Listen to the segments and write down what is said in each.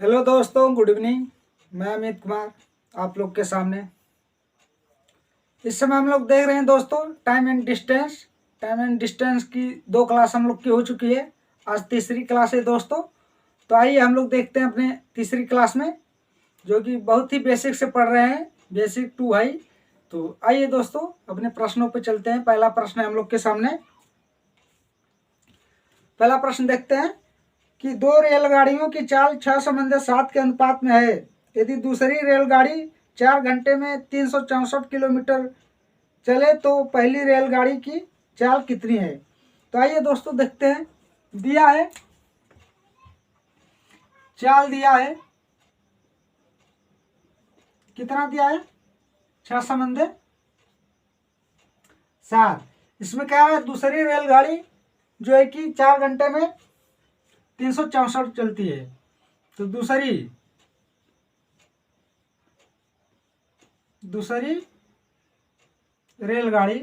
Hello दोस्तों, good evening. मैं अमित कुमार आप लोग के सामने। इस समय हम लोग देख रहे हैं दोस्तों time and distance. Time and distance की 2 क्लास हम लोग की हो चुकी है। आज तीसरी क्लास है दोस्तों। तो आइए हम लोग देखते हैं अपने तीसरी क्लास में, जो कि बहुत ही बेसिक से पढ़ रहे हैं, बेसिक टू हाई। तो आइए दोस्तों अपने प्रश्नों पर चलते हैं। पहला प्रश्न है हम लोग के सामने। पहला प्रश्न देखते हैं कि 2 रेलगाड़ियों की चाल 6:7 के अनुपात में है। यदि दूसरी रेलगाड़ी 4 घंटे में 364 किलोमीटर चले तो पहली रेलगाड़ी की चाल कितनी है। तो आइए दोस्तों देखते हैं। दिया है, चाल दिया है, कितना दिया है, 6:7। इसमें क्या है, दूसरी रेलगाड़ी जो है कि 4 घंटे में 364 चलती है। तो दूसरी रेलगाड़ी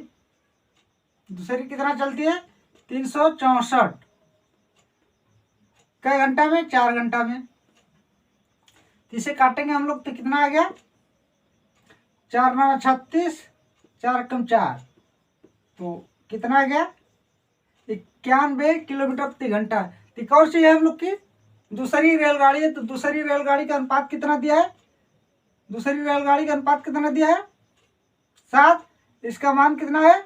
दूसरी कितना चलती है, 364। कई घंटा में, 4 घंटा में। तो इसे काटेंगे हम लोग तो कितना आ गया, 4 9 36, 4 कम 4, तो कितना आ गया, 91 किलोमीटर प्रति घंटा। तो कौन सी है हम लोग की, दूसरी रेलगाड़ी है। तो दूसरी रेलगाड़ी का अनुपात कितना दिया है, दूसरी रेलगाड़ी का अनुपात कितना दिया है, 7। इसका मान कितना है,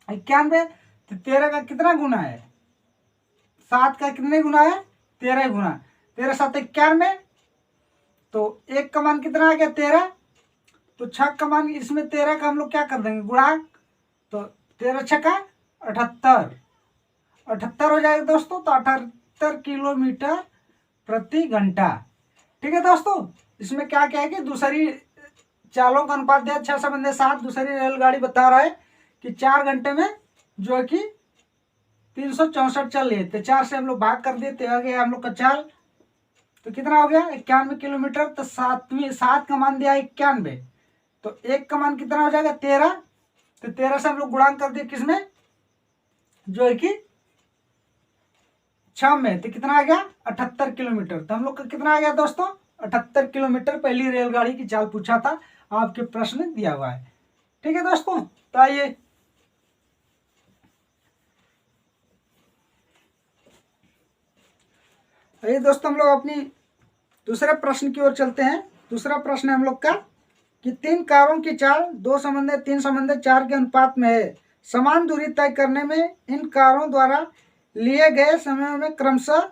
91। तो 13 का कितना गुना है, 7 का कितने गुना है, 13 गुना। 13 7 91। तो 1 का मान कितना आ गया, 13। तो 6 का मान, इसमें 13 का हम लोग क्या कर देंगे, गुणा। तो 13 छक्का 78, 78 हो जाएगा दोस्तों। तो 78 किलोमीटर प्रति घंटा। ठीक है दोस्तों। इसमें क्या क्या है कि दूसरी चालों का अनुपात दिया 6:7। दूसरी रेलगाड़ी बता रहा है कि 4 घंटे में जो है कि 364 चल रही है। तो 4 से हम लोग भाग कर दिए तो आ गया हम लोग का चाल। तो कितना हो गया, 91 किलोमीटर। तो 7 का मान दिया 91। तो 1 का मान कितना हो जाएगा, 13। तो 13 से हम लोग गुणांक कर दिए किसमें, जो है कि 6 में। तो कितना आ गया, 78 किलोमीटर। तो हम लोग का कितना आ गया दोस्तों, 78 किलोमीटर पहली रेलगाड़ी की चाल पूछा था। आपके प्रश्न में दिया हुआ है। ठीक है दोस्तों। तो आइए दोस्तों हम लोग अपनी दूसरे प्रश्न की ओर चलते हैं। दूसरा प्रश्न है हम लोग का कि 3 कारों की चाल 2:3:4 के अनुपात में है। समान दूरी तय करने में इन कारों द्वारा लिए गए समय में क्रमशः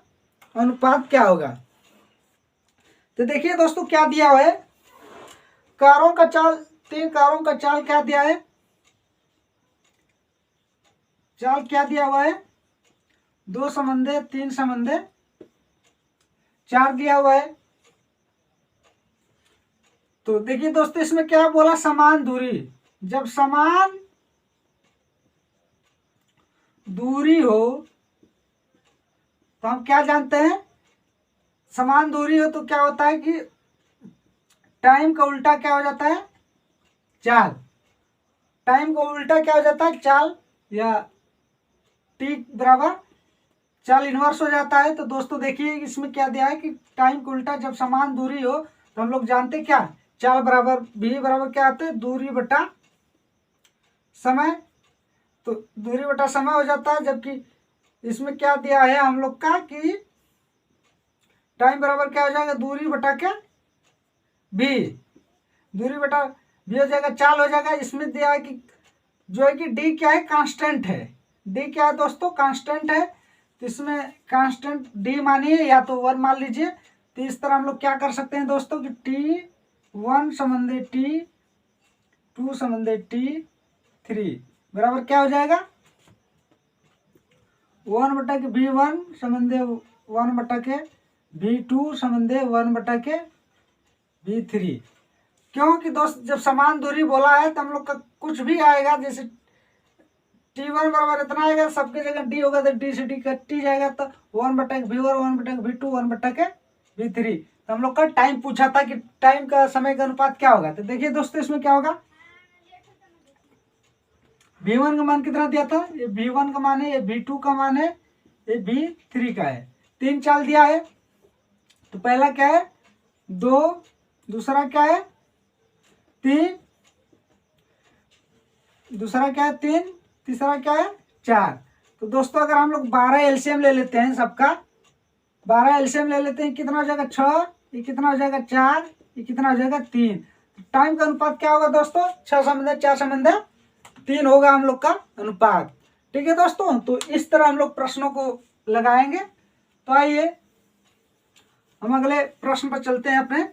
अनुपात क्या होगा। तो देखिए दोस्तों क्या दिया हुआ है, कारों का चाल, 3 कारों का चाल क्या दिया है, चाल क्या दिया हुआ है, 2:3:4 दिया हुआ है। तो देखिए दोस्तों इसमें क्या बोला, समान दूरी। जब समान दूरी हो तो हम क्या जानते हैं, समान दूरी हो तो क्या होता है कि टाइम का उल्टा क्या हो जाता है, चाल। टाइम का उल्टा क्या हो जाता है, चाल, या टी बराबर चाल इनवर्स हो जाता है। तो दोस्तों देखिए इसमें क्या दिया है कि टाइम का उल्टा जब समान दूरी हो तो हम लोग जानते क्या, चाल बराबर भी बराबर क्या आते हैं, दूरी बटा समय। तो दूरी बटा समय हो जाता है। जबकि इसमें क्या दिया है हम लोग का कि टाइम बराबर क्या हो जाएगा, दूरी बटा क्या, भी, दूरी बटा भी हो जाएगा, चाल हो जाएगा। इसमें दिया है कि जो है कि डी क्या है, कांस्टेंट है। डी क्या है दोस्तों, कांस्टेंट है। तो इसमें कांस्टेंट डी मानिए या तो 1 मान लीजिए। तो इस तरह हम लोग क्या कर सकते हैं दोस्तों कि T1 संबंधी T2 संबंधी T3 बराबर क्या हो जाएगा, 1 बटा के V1 संबंधी 1 बटा के V2 संबंधी 1 बटा के V3। क्योंकि दोस्त जब समान दूरी बोला है तो हम लोग का कुछ भी आएगा, जैसे T1 बराबर इतना आएगा, सबके जगह डी होगा तो डी से डी कट जाएगा। तो 1 बटा के V1, 1 बटा के V2, 1 बटा के V3। तो हम लोग का टाइम पूछा था कि टाइम का समय का अनुपात क्या होगा। तो देखिए दोस्तों इसमें क्या होगा, V1 का मान कितना दिया था, ये V1 का मान है, ये V2 का मान है, ये V3 का है। 3 चाल दिया है। तो पहला क्या है 2, दूसरा क्या है 3, दूसरा क्या है 3, तीसरा क्या है 4। तो दोस्तों अगर हम लोग 12 एलसीएम ले लेते हैं सबका, 12 एलसीएम ले लेते हैं, कितना हो जाएगा 6, ये कितना हो जाएगा 4, ये कितना हो जाएगा 3। तो टाइम का अनुपात क्या होगा दोस्तों 6/4/3 होगा हम लोग का अनुपात। ठीक है दोस्तों, तो इस तरह हम लोग प्रश्नों को लगाएंगे। तो आइए हम अगले प्रश्न पर चलते हैं अपने।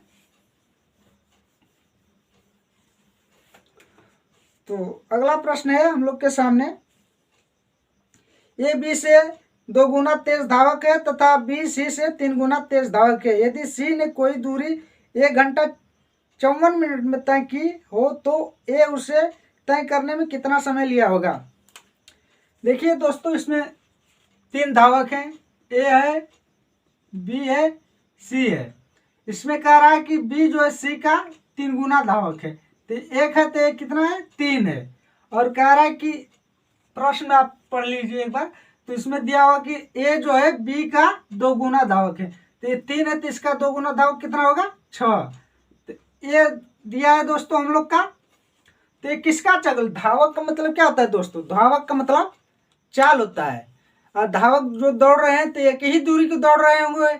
तो अगला प्रश्न है हम लोग के सामने, ए बी से 2 गुना तेज धावक है तथा बी सी से 3 गुना तेज धावक है। यदि सी ने कोई दूरी 1 घंटा 54 मिनट में तय की हो तो ए उसे तय करने में कितना समय लिया होगा। देखिए दोस्तों, इसमें 3 धावक हैं, ए है, बी है, सी है। इसमें कह रहा है कि बी जो है सी का 3 गुना धावक है, तो 1 है तो 1 कितना है 3 है। और कह रहा है कि प्रश्न आप पढ़ लीजिए एक बार, तो इसमें दिया हुआ कि ए जो है बी का 2 गुना धावक है, तो ये 3 है तो इसका 2 गुना धावक कितना होगा 6। तो ये दिया है दोस्तों हम लोग का। तो ये किसका चल, धावक का मतलब क्या होता है दोस्तों, धावक का मतलब चाल होता है। और धावक जो दौड़ रहे हैं तो एक ही दूरी को दौड़ रहे होंगे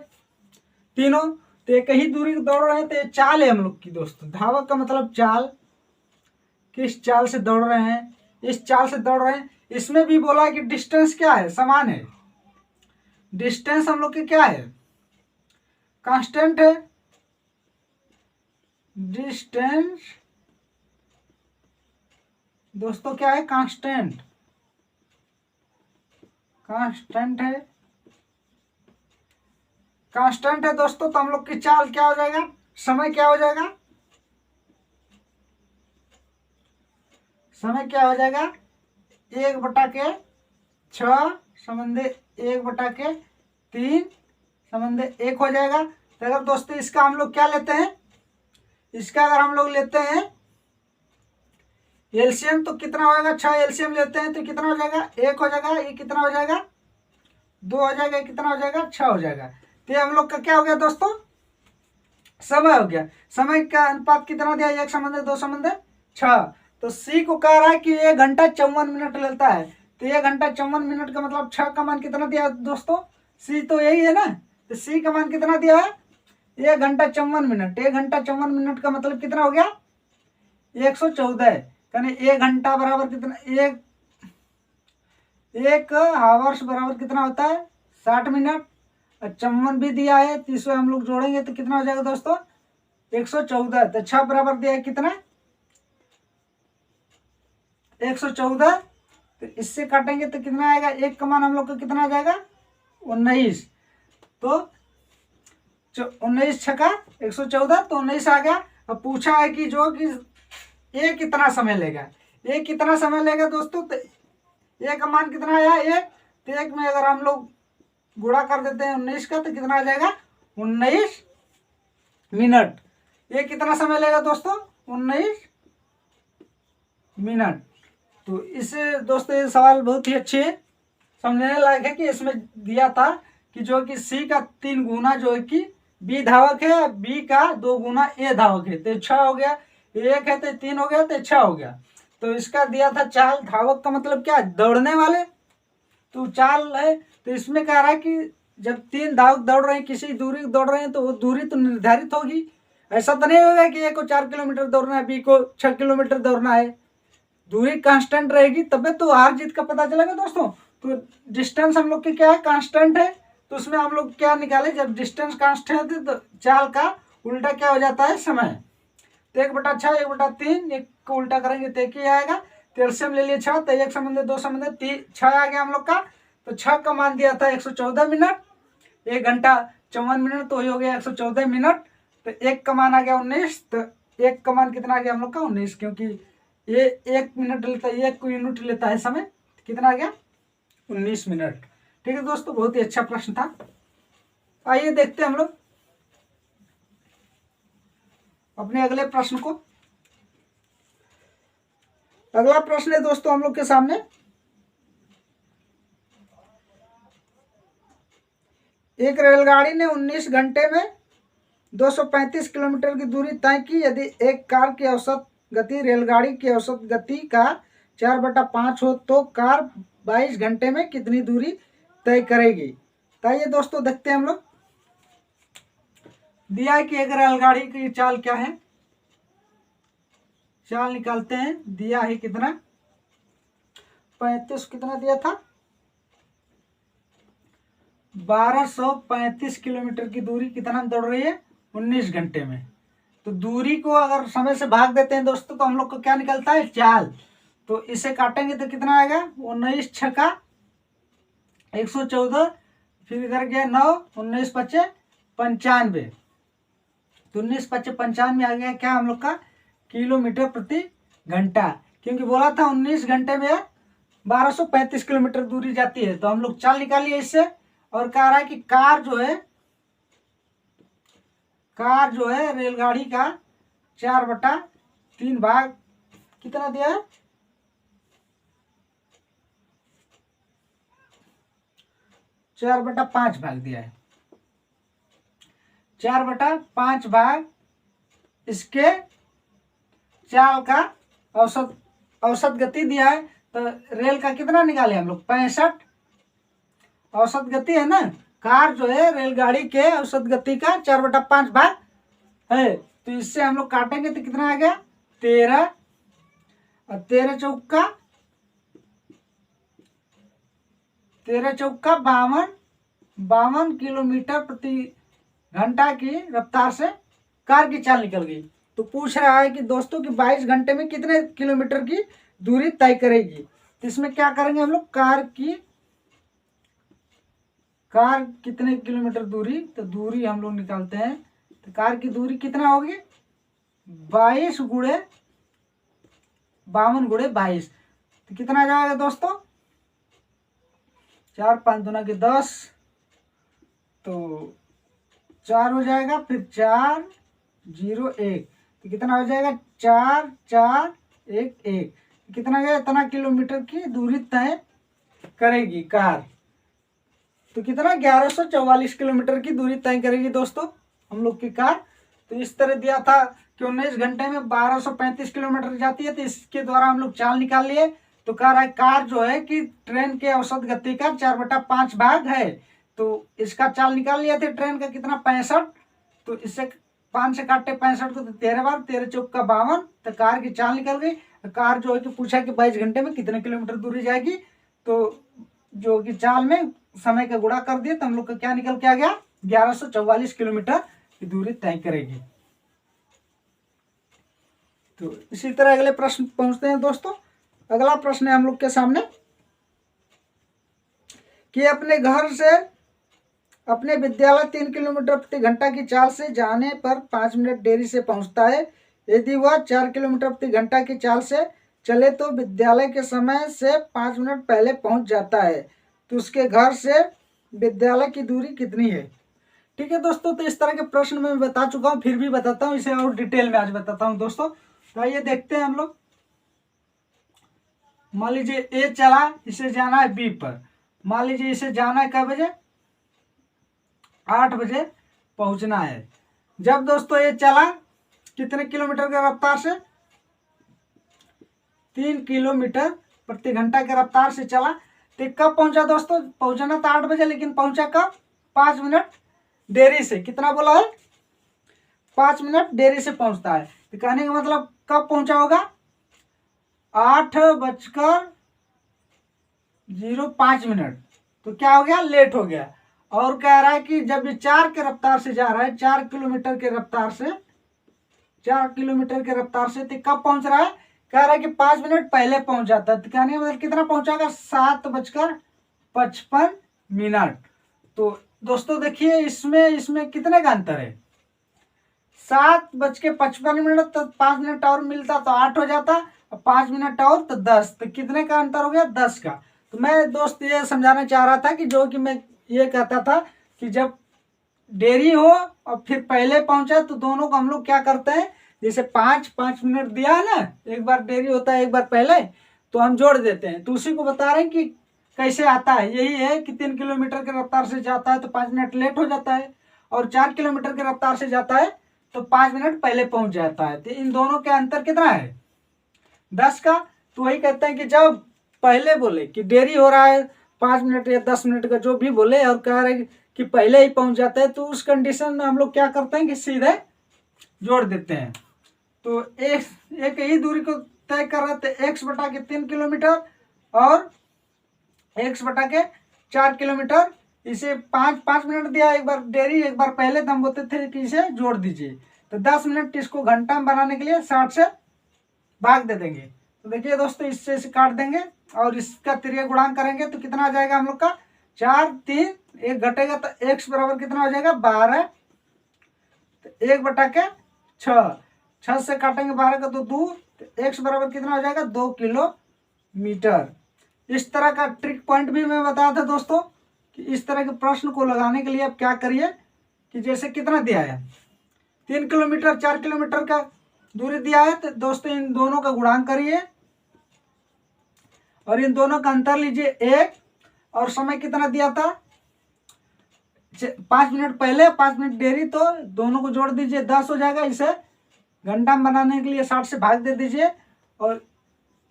तीनों, तो एक ही दूरी को दौड़ रहे हैं, तो ये चाल है हम लोग की दोस्तों। धावक का मतलब चाल, किस चाल से दौड़ रहे हैं, इस चाल से दौड़ रहे हैं। इसमें भी बोला है कि डिस्टेंस क्या है, समान है। डिस्टेंस हम लोग की क्या है, कांस्टेंट है। डिस्टेंस दोस्तों क्या है, कांस्टेंट, कांस्टेंट है, कांस्टेंट है दोस्तों। तो हम लोग की चाल क्या हो जाएगा, समय क्या हो जाएगा, समय क्या हो जाएगा 1/6 समझे 1/3 समझे 1 हो जाएगा। तो अगर दोस्तों इसका हम लोग क्या लेते हैं, इसका अगर हम लोग लेते हैं एलसीएम तो कितना हो जाएगा, 6 एलसीएम लेते हैं तो कितना हो जाएगा 1 हो जाएगा, ये कितना हो जाएगा 2 हो जाएगा, कितना हो जाएगा 6 हो जाएगा। तो ये हम लोग का क्या हो गया दोस्तों, समय हो गया। समय का अनुपात कितना दिया, 1/2/6। तो सी को कह रहा है कि 1 घंटा 54 मिनट लेता है, तो 1 घंटा 54 मिनट का मतलब 6 का मान कितना दिया दोस्तों, सी तो यही है ना, तो सी का मान कितना दिया है 1 घंटा 54 मिनट। 1 घंटा 54 मिनट का मतलब कितना हो गया 114, यानी 1 घंटा बराबर कितना, एक आवर्स बराबर कितना होता है 60 मिनट। और 54 भी दिया है, तो इसमें हम लोग जोड़ेंगे तो कितना हो जाएगा दोस्तों 114। तो 6 बराबर दिया है कितना 114, तो इससे काटेंगे तो कितना आएगा, 1 का मान हम लोग को कितना आ जाएगा 19। तो 19 छका 114, तो 19 आ गया। अब पूछा है कि जो कि ये कितना समय लेगा, ये कितना समय लेगा दोस्तों, तो 1 का मान कितना आया 1, तो 1 में अगर हम लोग गुणा कर देते हैं 19 का तो कितना आ जाएगा 19 मिनट। ये कितना समय लेगा दोस्तों 19 मिनट। तो इससे दोस्तों ये सवाल बहुत ही अच्छे समझने लायक है कि इसमें दिया था कि जो कि सी का 3 गुना जो है कि बी धावक है, बी का 2 गुना ए धावक है, तो 6 हो गया, 1 है तो 3 हो गया, तो 6 हो गया। तो इसका दिया था चाल, धावक का मतलब क्या दौड़ने वाले, तो चाल है। तो इसमें कह रहा है कि जब 3 धावक दौड़ रहे हैं, किसी दूरी दौड़ रहे हैं, तो वो दूरी तो निर्धारित होगी। ऐसा तो नहीं होगा कि ए को 4 किलोमीटर दौड़ना है, बी को 6 किलोमीटर दौड़ना है। दूरी कांस्टेंट रहेगी तबे तो हार जीत का पता चलेगा दोस्तों। तो डिस्टेंस हम लोग की क्या है कांस्टेंट है, तो उसमें हम लोग क्या निकाले, जब डिस्टेंस कांस्टेंट है तो चाल का उल्टा क्या हो जाता है समय। तो 1/6 1/3, 1 को उल्टा करेंगे तो 1 ही आएगा। तो एलसीएम ले लिए 6, तो 1 समझे 2 समझे 3, 6 आ गया हम लोग का। तो 6 का मान दिया था 114 मिनट, 1 घंटा 54 मिनट, तो हो गया 114 मिनट। तो 1 का मान आ गया 19, तो 1 का मान कितना आ गया हम लोग का 19, क्योंकि ये 1 मिनट लेता है, 1 को यूनिट लेता है समय, कितना आ गया 19 मिनट। ठीक है दोस्तों, बहुत ही अच्छा प्रश्न था। आइए देखते हैं हम लोग अपने अगले प्रश्न को। अगला प्रश्न है दोस्तों हम लोग के सामने, एक रेलगाड़ी ने 19 घंटे में 235 किलोमीटर की दूरी तय की यदि एक कार की औसत गति रेलगाड़ी की औसत गति का 4/5 हो तो कार 22 घंटे में कितनी दूरी तय करेगी। तो आइए दोस्तों देखते हैं हम लोग। दिया है कि एक रेलगाड़ी की चाल क्या है, चाल निकालते हैं। दिया है कितना, 35 कितना दिया था, 1235 किलोमीटर की दूरी कितना दौड़ रही है, 19 घंटे में। तो दूरी को अगर समय से भाग देते हैं दोस्तों तो हम लोग को क्या निकलता है, चाल। तो इसे काटेंगे तो कितना आएगा, 19 छक्का 114, फिर इधर गया 9, 19 पच्चे 95, तो 19 पच्चे 95 आ गया क्या हम लोग का, किलोमीटर प्रति घंटा। क्योंकि बोला था 19 घंटे में 1235 किलोमीटर दूरी जाती है। तो हम लोग चाल निकालिए इससे। और कह रहा है कि कार जो है रेलगाड़ी का 4/3 भाग कितना दिया है, 4/5 भाग दिया है। 4/5 भाग इसके चाल का औसत गति दिया है। तो रेल का कितना निकाले हम लोग, 65 औसत गति है ना। कार जो है रेलगाड़ी के औसत गति का 4/5 भाग है। तो इससे हम लोग काटेंगे तो कितना आ गया, 13, और 13 चौका 52 किलोमीटर प्रति घंटा की रफ्तार से कार की चाल निकल गई। तो पूछ रहा है कि दोस्तों कि 22 घंटे में कितने किलोमीटर की दूरी तय करेगी। तो इसमें क्या करेंगे हम लोग, कार कितने किलोमीटर दूरी, तो दूरी हम लोग निकालते हैं। तो कार की दूरी कितना होगी, 22 गुणे 52 गुणे 22। तो कितना जाएगा दोस्तों, 4 5 दूना के 10, तो 4 हो जाएगा, फिर 4 0 1, तो कितना हो जाएगा, 4 4 1 1। कितना गया, इतना किलोमीटर की दूरी तय करेगी कार। तो कितना, 1144 किलोमीटर की दूरी तय करेगी दोस्तों हम लोग की कार। तो इस तरह दिया था कि 19 घंटे में 1235 किलोमीटर जाती है। तो इसके द्वारा हम लोग चाल निकाल लिए। तो कह रहा है कार जो है कि ट्रेन के औसत गति का 4/5 भाग है। तो इसका चाल निकाल लिया थे ट्रेन का कितना, 65। तो इससे 5 से काटे 65 को, तो 13 बार, 13 चौका 52। तो कार की चाल निकल गई। कार जो है कि पूछा कि 22 घंटे में कितने किलोमीटर दूरी जाएगी। तो जो कि चाल में समय का गुणा कर दिए तो हम लोग का क्या निकल के आ गया, 1144 किलोमीटर की दूरी तय करेगी। तो इसी तरह अगले प्रश्न पहुंचते हैं दोस्तों। अगला प्रश्न है हम लोग के सामने कि अपने घर से अपने विद्यालय 3 किलोमीटर प्रति घंटा की चाल से जाने पर 5 मिनट देरी से पहुंचता है। यदि वह 4 किलोमीटर प्रति घंटा की चाल से चले तो विद्यालय के समय से 5 मिनट पहले पहुंच जाता है। तो उसके घर से विद्यालय की दूरी कितनी है। ठीक है दोस्तों, तो इस तरह के प्रश्न मैं बता चुका हूँ, फिर भी बताता हूँ इसे और डिटेल में आज बताता हूँ दोस्तों। तो आइए देखते हैं हम लोग। मान लीजिए ए चला, इसे जाना है बी पर। मान लीजिए इसे जाना है कै बजे, 8 बजे पहुंचना है। जब दोस्तों ये चला कितने किलोमीटर की रफ्तार से, 3 किलोमीटर प्रति घंटा की रफ्तार से चला। तो कब पहुंचा दोस्तों, पहुंचना था 8 बजे, लेकिन पहुंचा कब, 5 मिनट देरी से। कितना बोला है, 5 मिनट देरी से पहुंचता है। तो कहने का मतलब कब पहुंचा होगा, 8:05। तो क्या हो गया, लेट हो गया। और कह रहा है कि जब ये 4 के रफ्तार से जा रहा है, 4 किलोमीटर के रफ्तार से, 4 किलोमीटर के रफ्तार से, तो कब पहुंच रहा है, कह रहा है कि 5 मिनट पहले पहुंच जाता है। तो कहने का मतलब कितना पहुंचागा, 7:55। तो दोस्तों देखिए इसमें कितने का अंतर है, 7:55, तो 5 मिनट और मिलता तो 8 हो जाता, और 5 मिनट और तो 10। तो कितने का अंतर हो गया, 10 का। तो मैं दोस्त ये समझाना चाह रहा था कि जो कि मैं ये कहता था कि जब देरी हो और फिर पहले पहुंचा तो दोनों को हम लोग क्या करते हैं, जैसे 5 मिनट दिया है ना, एक बार देरी होता है एक बार पहले, तो हम जोड़ देते हैं। तो उसी को बता रहे हैं कि कैसे आता है। यही है कि 3 किलोमीटर की रफ्तार से जाता है तो 5 मिनट लेट हो जाता है, और 4 किलोमीटर की रफ्तार से जाता है तो 5 मिनट पहले पहुंच जाता है। तो इन दोनों के अंतर कितना है? 10 का। तो वही कहते हैं कि जब पहले बोले कि देरी हो रहा है 5 मिनट या 10 मिनट का जो भी बोले और कह रहे कि पहले ही पहुंच जाता है, तो उस कंडीशन में हम लोग क्या करते हैं कि सीधे जोड़ देते हैं। तो एक ही दूरी को तय कर रहे थे, x बटा के 3 किलोमीटर और x बटा के 4 किलोमीटर। इसे 5 मिनट दिया, एक बार देरी एक बार पहले, तो हम बोलते थे कि इसे जोड़ दीजिए। तो 10 मिनट इसको घंटा में बनाने के लिए 60 से भाग दे देंगे। तो देखिए दोस्तों, इससे इसे काट देंगे और इसका तिर्यक गुणांक करेंगे तो कितना आ जाएगा हम लोग का 4, 3, 1 घटेगा तो x बराबर कितना हो जाएगा 12। तो 1 बटा के 6 से काटेंगे 12 का तो 2, तो x बराबर कितना हो जाएगा 2 किलोमीटर। इस तरह का ट्रिक पॉइंट भी मैं बताया था दोस्तों कि इस तरह के प्रश्न को लगाने के लिए आप क्या करिए कि जैसे कितना दिया है 3 किलोमीटर 4 किलोमीटर का दूरी दिया है, तो दोस्तों इन दोनों का गुणांक करिए और इन दोनों का अंतर लीजिए 1, और समय कितना दिया था 5 मिनट पहले 5 मिनट देरी, तो दोनों को जोड़ दीजिए 10 हो जाएगा। इसे घंटा में बनाने के लिए 60 से भाग दे दीजिए और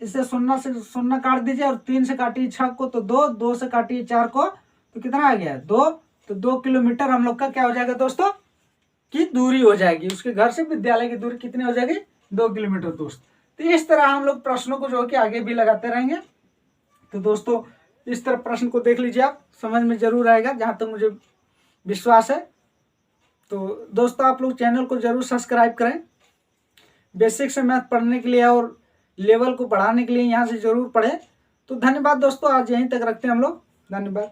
इसे 0 से 0 काट दीजिए और 3 से काटिए 6 को तो 2 से काटिए 4 को तो कितना आ गया 2। तो 2 किलोमीटर हम लोग का क्या हो जाएगा दोस्तों की दूरी हो जाएगी। उसके घर से विद्यालय की दूरी कितनी हो जाएगी 2 किलोमीटर दोस्त। तो इस तरह हम लोग प्रश्नों को जो कि आगे भी लगाते रहेंगे। तो दोस्तों इस तरह प्रश्न को देख लीजिए, आप समझ में जरूर आएगा जहाँ तक मुझे विश्वास है। तो दोस्तों आप लोग चैनल को जरूर सब्सक्राइब करें। बेसिक से मैथ पढ़ने के लिए और लेवल को बढ़ाने के लिए यहाँ से जरूर पढ़ें। तो धन्यवाद दोस्तों, आज यहीं तक रखते हैं हम लोग। धन्यवाद।